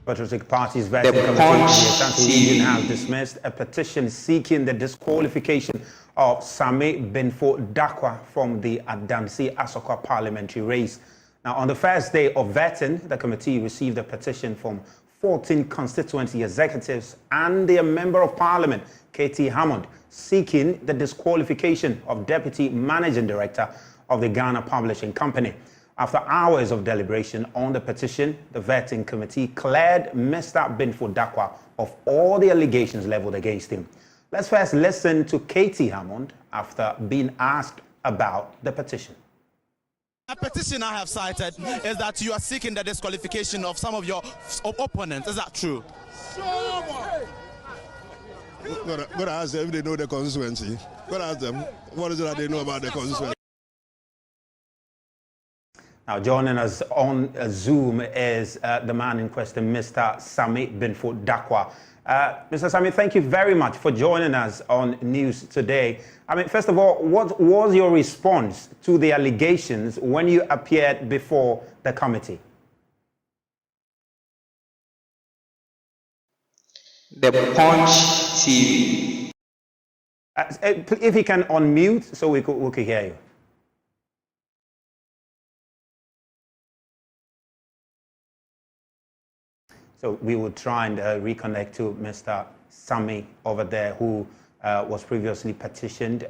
Patriotic Party's vetting committee in the Ashanti region has dismissed a petition seeking the disqualification of Sammy Binfo Dakwa from the Adansi Asokwa parliamentary race. Now, on the first day of vetting, the committee received a petition from 14 constituency executives and their Member of Parliament, K.T Hammond, seeking the disqualification of Deputy Managing Director of the Ghana Publishing Company. After hours of deliberation on the petition, the vetting committee cleared Mr. Binfo Dakwa of all the allegations leveled against him. Let's first listen to K.T Hammond after being asked about the petition. A petition I have cited is that you are seeking the disqualification of some of your opponents. Is that true? Go to ask them if they know the constituency. Go to ask them what is it that they know about the constituency. Now, joining us on Zoom is the man in question, Mr. Sammy Binfo Dakwa. Mr. Sammy, thank you very much for joining us on News Today. I mean, first of all, what was your response to the allegations when you appeared before the committee? The Punch TV. If you can unmute so we could hear you. So we will try and reconnect to Mr. Sammy over there, who was previously petitioned.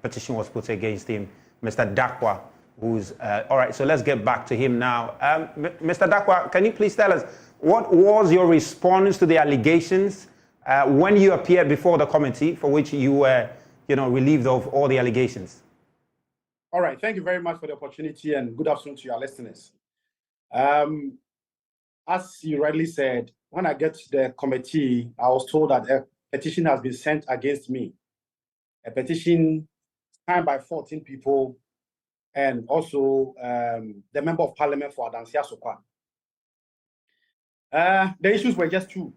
Petition was put against him. Mr. Dakwa, who's... all right, so let's get back to him now. Mr. Dakwa, can you please tell us, what was your response to the allegations when you appeared before the committee, for which you were, relieved of all the allegations? All right, thank you very much for the opportunity, and good afternoon to your listeners. As you rightly said, when I get to the committee, I was told that a petition has been sent against me. A petition signed by 14 people and also the Member of Parliament for Adansi Asokwa. The issues were just two.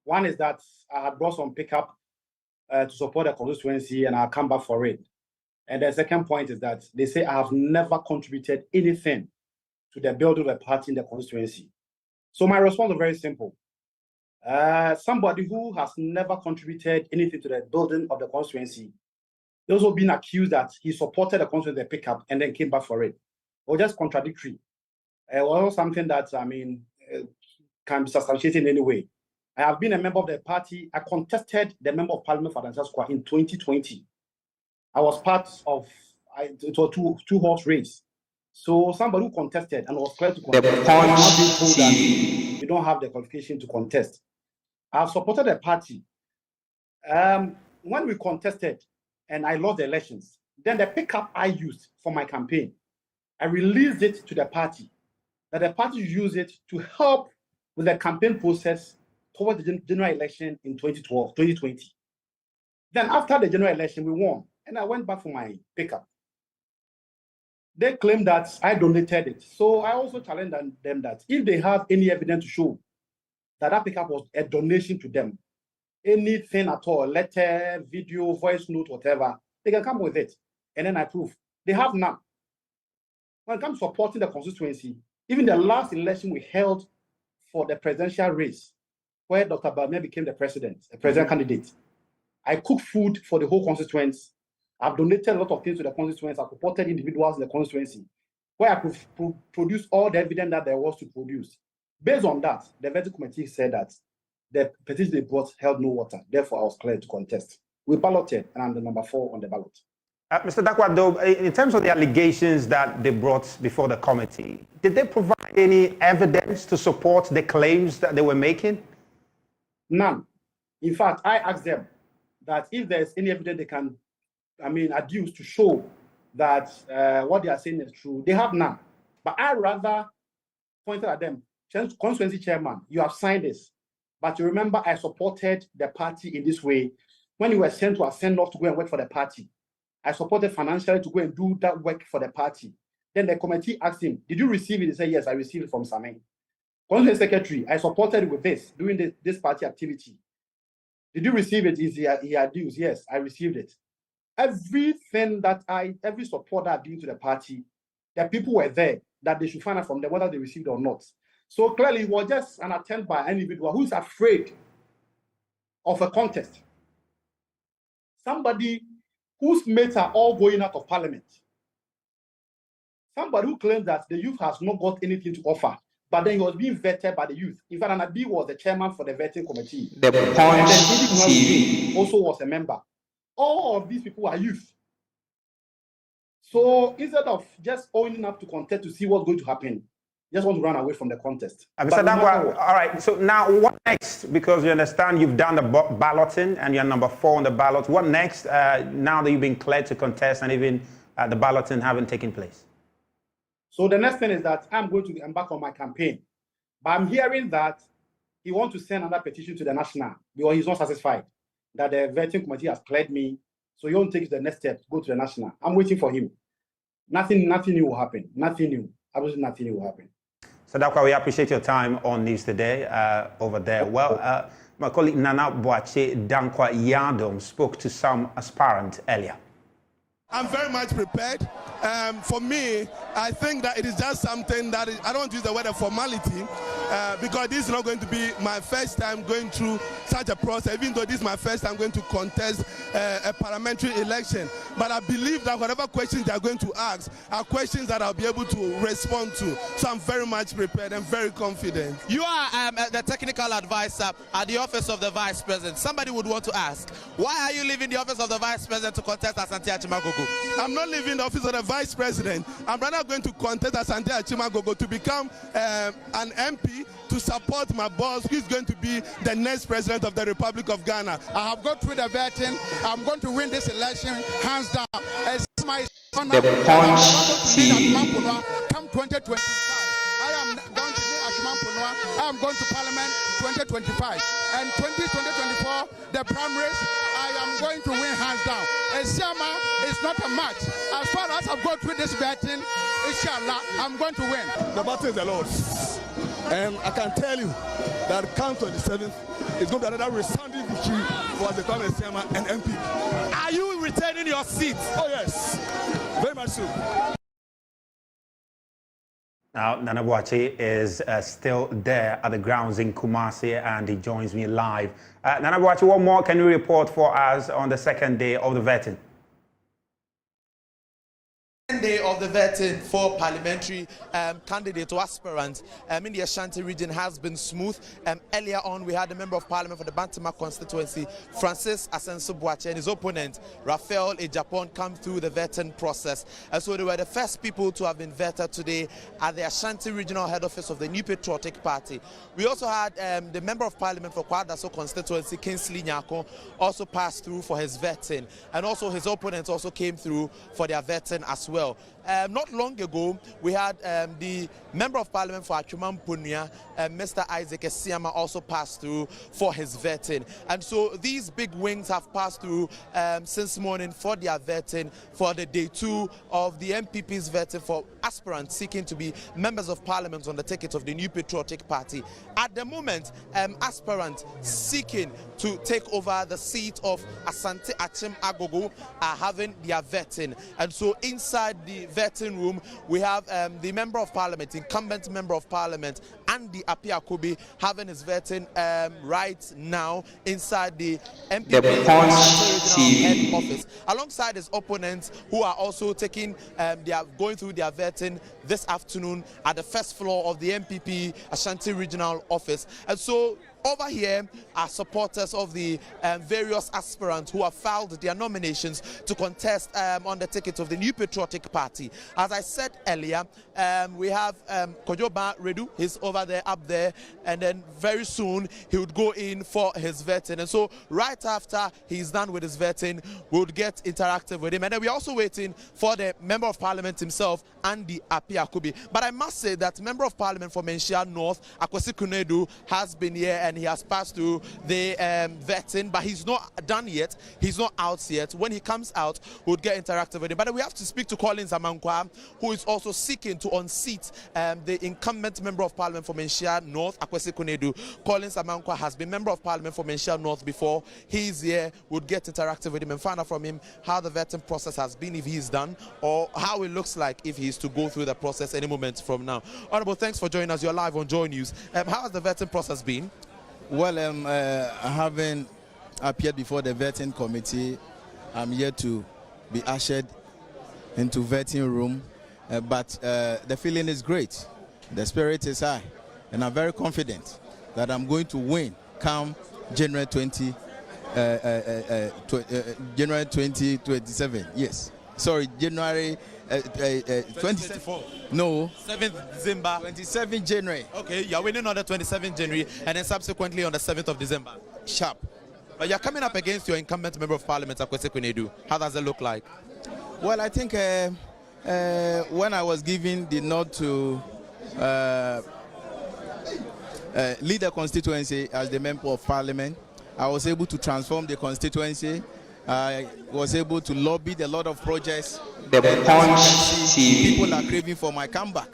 One is that I had brought some pickup to support the constituency and I'll come back for it. And the second point is that they say I have never contributed anything to the building of the party in the constituency. So my response is very simple. Somebody who has never contributed anything to the building of the constituency, those who have been accused that he supported the constituency pickup and then came back for it, or just contradictory, or something that, can be substantiated in any way. I have been a member of the party. I contested the Member of Parliament for Adansi Asokwa in 2020. I was part of, it was two-horse race. So somebody who contested and was clear to contest, not being told that you don't have the qualification to contest. I've supported the party. When we contested and I lost the elections, then the pickup I used for my campaign, I released it to the party, that the party use it to help with the campaign process towards the general election in 2020. Then after the general election, we won, and I went back for my pickup. They claim that I donated it. So I also challenge them that if they have any evidence to show that that pickup was a donation to them, anything at all, letter, video, voice note, whatever, they can come with it. And then I prove. They have none. When it comes to supporting the constituency, even the last election we held for the presidential race, where Dr. Balme became the president candidate, I cooked food for the whole constituency. I've donated a lot of things to the constituency. I've supported individuals in the constituency, where I could produce all the evidence that there was to produce. Based on that, the vetting committee said that the petition they brought held no water. Therefore, I was cleared to contest. We balloted, and I'm the number 4 on the ballot. Mr. Dakwa, though, in terms of the allegations that they brought before the committee, did they provide any evidence to support the claims that they were making? None. In fact, I asked them that if there's any evidence they can adduce to show that what they are saying is true, they have none. But I rather pointed at them, constituency chairman, you have signed this, but you remember I supported the party in this way. When you were sent to a send-off to go and work for the party, I supported financially to go and do that work for the party. Then the committee asked him, did you receive it? He said, yes, I received it from Sammy. Constituency secretary, I supported it with this, doing this party activity. Did you receive it? He adduced, yes, I received it. Everything that every support that I did to the party, the people were there that they should find out from them whether they received or not. So clearly, it was just an attempt by an individual who is afraid of a contest. Somebody whose mates are all going out of parliament. Somebody who claims that the youth has not got anything to offer, but then he was being vetted by the youth. In fact, Anabi was the chairman for the vetting committee. The Punch TV also was a member. All of these people are youth. So instead of just owning up to contest to see what's going to happen, just want to run away from the contest. Mr. Dankwa, all right, so now what next? Because you understand you've done the balloting and you're number 4 on the ballot. What next now that you've been cleared to contest and even the balloting haven't taken place? So the next thing is that I'm going to embark on my campaign. But I'm hearing that he wants to send another petition to the national because he's not satisfied that the vetting committee has cleared me. So he won't take the next step, go to the national. I'm waiting for him. Nothing new will happen. Nothing new. Absolutely nothing new will happen. So that's why we appreciate your time on News Today over there. Well, my colleague Nana Boache Dankwa Yadom spoke to some aspirants earlier. I'm very much prepared. For me, I think that it is just something that I don't want to use the word of formality because this is not going to be my first time going through such a process, even though this is my first time going to contest a parliamentary election. But I believe that whatever questions they are going to ask are questions that I'll be able to respond to. So I'm very much prepared and very confident. You are the technical advisor at the office of the vice president. Somebody would want to ask, why are you leaving the office of the vice president to contest Asante Achimagogo? I'm not leaving the office of the vice president. I'm rather going to contest Asante Achimagogo to become an MP to support my boss, who is going to be the next president of the Republic of Ghana. I have gone through the vetting. I'm going to win this election hands down. As my son, The Punch TV. Come 2025. I am going to be Ashimampunwa. I am going to Parliament 2025. And 2024, the primaries, I am going to win hands down. Esiama is not a match. As far as I've gone through this vetting, inshallah, I'm going to win. The battle is the Lord's. And I can tell you that come 27th is going to be another resounding victory for the Kwame Esiama and NPP. Are you retaining your seat? Oh yes, very much so. Now, Nana Boache is still there at the grounds in Kumasi, and he joins me live. Nana Boache, what more can you report for us on the second day of the vetting? Day of the vetting for parliamentary candidate or aspirant in the Ashanti region has been smooth. Earlier on, we had the member of parliament for the Bantama constituency, Francis Asenso Boache, and his opponent, Raphael Ejapon, come through the vetting process. And so they were the first people to have been vetted today at the Ashanti regional head office of the New Patriotic Party. We also had the member of parliament for Kwadaso constituency, Kingsley Nyako, also passed through for his vetting. And also his opponents also came through for their vetting as well. Not long ago, we had the member of parliament for Achumampunia, Mr. Isaac Esiama, also passed through for his vetting. And so these big wings have passed through since morning for their vetting for the day 2 of the MPP's vetting for aspirants seeking to be members of parliament on the ticket of the New Patriotic Party. At the moment, aspirants seeking to take over the seat of Asante Achimagogo are having their vetting. And so inside the vetting room, we have the member of parliament, incumbent member of parliament, Andy Apiakobi, having his vetting right now inside the MPP head office, alongside his opponents who are also taking, they are going through their vetting this afternoon at the first floor of the MPP Ashanti regional office. And so over here are supporters of the various aspirants who have filed their nominations to contest on the ticket of the New Patriotic Party. As I said earlier, we have Kojoba Redu, he's over there, up there, and then very soon he would go in for his vetting. And so right after he's done with his vetting, we would get interactive with him. And then we're also waiting for the member of parliament himself, Andy Apiakobi. But I must say that member of parliament for Menchia North, Akwesi Kunedu, has been here and and he has passed through the vetting, but he's not done yet. He's not out yet. When he comes out, we'll get interactive with him. But we have to speak to Collins Amankwa, who is also seeking to unseat the incumbent member of parliament for Menchia North, Akwesi Kunedu. Collins Amankwa has been member of parliament for Menchia North before. He's here. We'll get interactive with him and find out from him how the vetting process has been, if he's done, or how it looks like if he's to go through the process any moment from now. Honorable, thanks for joining us. You're live on Joy News. How has the vetting process been? Well, I haven't appeared before the vetting committee. I'm here to be ushered into vetting room, but the feeling is great. The spirit is high, and I'm very confident that I'm going to win come January 2027. Yes. Sorry, January 2024. No. 7th December. 27 January. Okay, you're winning on the 27th January and then subsequently on the 7th of December. Sharp. But you're coming up against your incumbent member of parliament, Akwesi Kunedu. How does it look like? Well, I think when I was given the nod to lead the constituency as the member of parliament, I was able to transform the constituency. I was able to lobby a lot of projects. The Punch TV. People are craving for my comeback,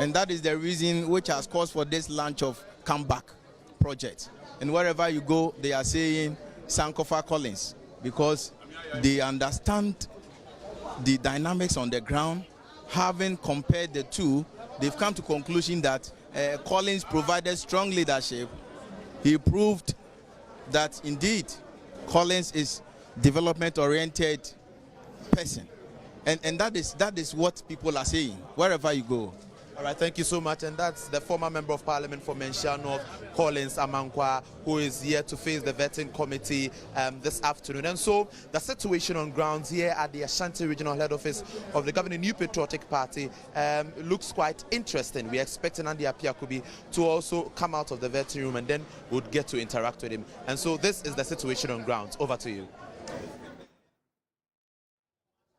and that is the reason which has caused for this launch of comeback project. And wherever you go, they are saying Sankofa Collins, because they understand the dynamics on the ground. Having compared the two, they've come to conclusion that Collins provided strong leadership. He proved that indeed Collins is development-oriented person, and that is what people are saying wherever you go. All right, thank you so much. And that's the former member of parliament for Menchia North, Collins Amankwa, who is here to face the vetting committee this afternoon. And so the situation on grounds here at the Ashanti Regional Head Office of the governing New Patriotic Party looks quite interesting. We're expecting Andy Apiakubi to also come out of the vetting room, and then we'll get to interact with him. And so this is the situation on grounds. Over to you.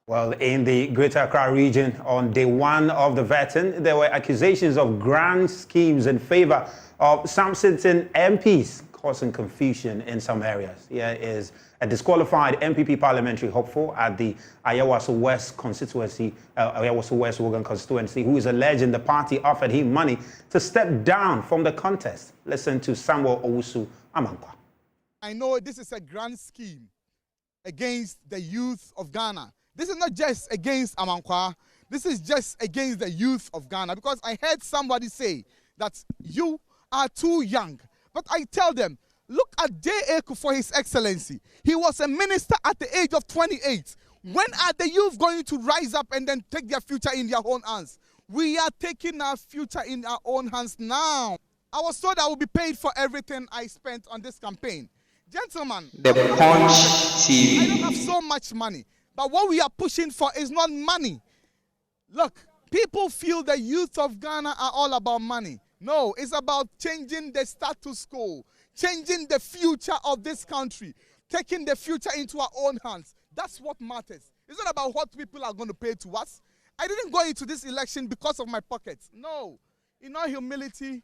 Well, in the Greater Accra region, on day one of the vetting, there were accusations of grand schemes in favor of some sitting MPs, causing confusion in some areas. Here is a disqualified NPP parliamentary hopeful at the Ayawaso West constituency, Ayawaso West Wogan constituency, who is alleging the party offered him money to step down from the contest. Listen to Samuel Owusu Amankwa. I know this is a grand scheme against the youth of Ghana. This is not just against Amankwa. This is just against the youth of Ghana, because I heard somebody say that you are too young. But I tell them, look at J.A. for His Excellency. He was a minister at the age of 28. When are the youth going to rise up and then take their future in their own hands? We are taking our future in our own hands now. I was told I will be paid for everything I spent on this campaign. Gentlemen, The Punch TV. I don't have so much money. But what we are pushing for is not money. Look, people feel the youth of Ghana are all about money. No, it's about changing the status quo, changing the future of this country, taking the future into our own hands. That's what matters. It's not about what people are going to pay to us. I didn't go into this election because of my pockets. No. In all humility,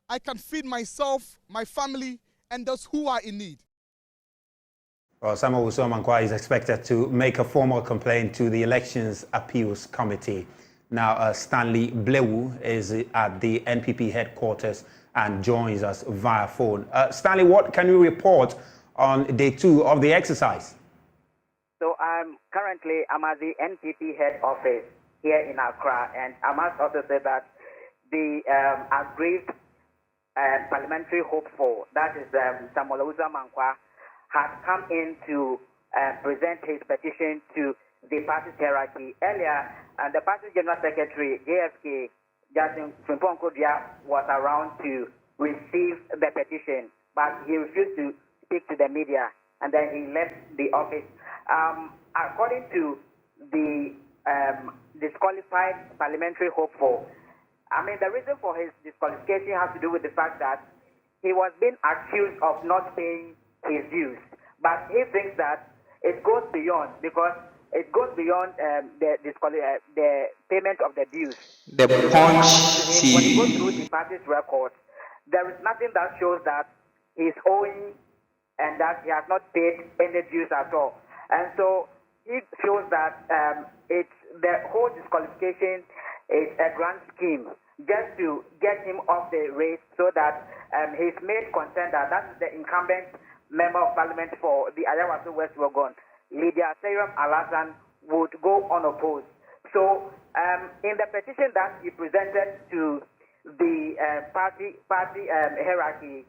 I can feed myself, my family, and those who are in need. Well, Samuel Owusu Amankwa is expected to make a formal complaint to the Elections Appeals Committee. Now, Stanley Blewu is at the NPP headquarters and joins us via phone. Stanley, what can you report on day two of the exercise? So I'm at the NPP head office here in Accra, and I must also say that the aggrieved parliamentary hopeful, that is Samuel Owusu Amankwa, had come in to present his petition to the party's hierarchy. Earlier, the party's general secretary, JFK, Justin Frimpong-Kodia, was around to receive the petition, but he refused to speak to the media, and then he left the office. According to the disqualified parliamentary hopeful, the reason for his disqualification has to do with the fact that he was being accused of not paying his dues, but he thinks that it goes beyond, because it goes beyond the payment of the dues. The Punch When you go TV. through the party's records, there is nothing that shows that he's owing and that he has not paid any dues at all. And so he feels that the whole disqualification is a grand scheme just to get him off the race so that his main contender, that is the incumbent member of parliament for the Ayawaso West Wagon, Lydia Seyram Alasan, would go unopposed. So in the petition that he presented to the party hierarchy,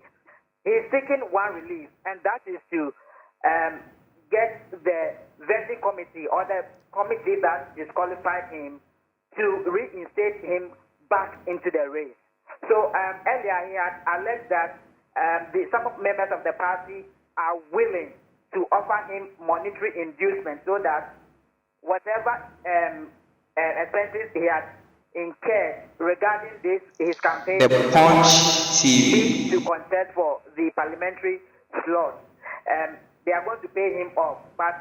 he's seeking one relief, and that is to get the vetting committee or the committee that disqualified him to reinstate him back into the race. So earlier he had alleged that some members of the party are willing to offer him monetary inducement so that whatever expenses he had incurred regarding his campaign The Punch TV to contest for the parliamentary slot, they are going to pay him off. But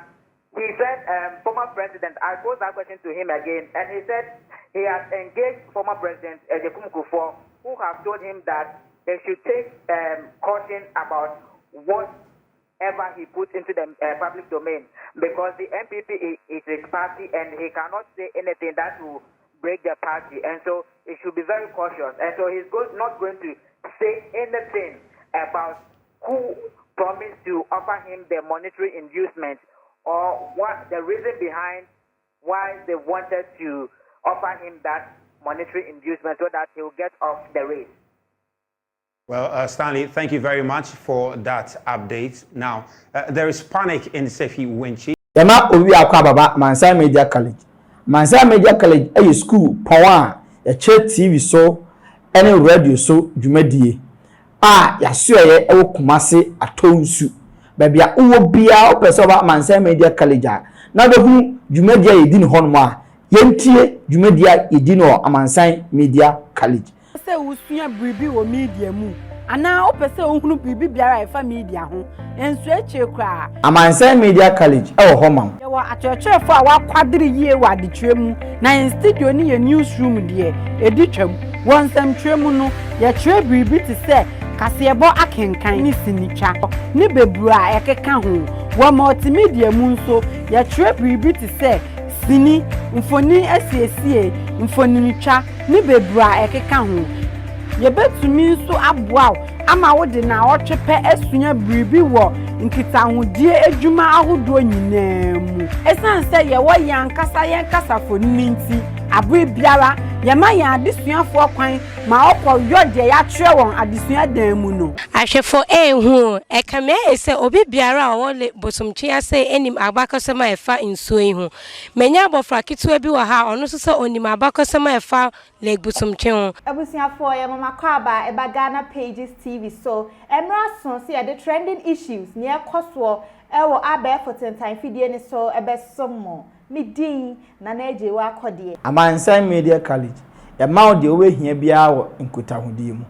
he said, former president, I posed that question to him again, and he said he has engaged former president Ejekum Kufuor, who have told him that they should take caution about whatever he puts into the public domain, because the NPP is his party and he cannot say anything that will break the party, and so he should be very cautious. And so he's not going to say anything about who promised to offer him the monetary inducement or what the reason behind why they wanted to offer him that monetary inducement so that he will get off the race. Well, Stanley, thank you very much for that update. Now, there is panic in Sefi Winchi. Yama Owi Akwababa, Mansa Media College. Mansa Media College is school, Pawan, a church TV so, any radio so, Jumedie. Yasue, Ewo Kumasi, a Tonsu. Baby, Uwo Bia, Opesoba, Mansa Media College. Now the whom Jumedia idin Honma, Yentie, Jumedia idino, Amansa Media College. Say usunya bribi wo media mu ana opese ohunu bribi biara efa media ho enso eche kra Amansa Media College e wo homam ye wa atwetwefo a wa kwadiri yie wa adetwe mu na in studio ni ye newsroom de editwam wonsam twemu no ye twe bribi ti se kasebo akenkan ni sinitwa ni bebura ekeka ho wa multimedia mu nso ye twe bribi ti se sini mfoni asiesie mfoni nitwa ni bebura ekeka ho ye betumi nso aboa ama wo de na otwepe asunya bribi wo nkitahudie adwuma ahodo nyinaa mu esanse ye wo yankasa foni nti abwe biara ye ma ya adesuafo kwan ma okọ yode ya twerɛ won adesua dan mu no ahwefo ehu ekame ese obi biara wo le bosomtwe ase enim abakosema efa nsuo ihu menya abofra kitu bi wo ha ono so se onim abakosema efa le bosomtwe ho abusuafo ye mama kwaba eba Ghana Pages TV so emra so se ye the trending issues near koso ewo abe for time fidie ni so ebe somo midin na eje wa akode Amansa Media College e ma o de owe hia bia wo nkutahudie mu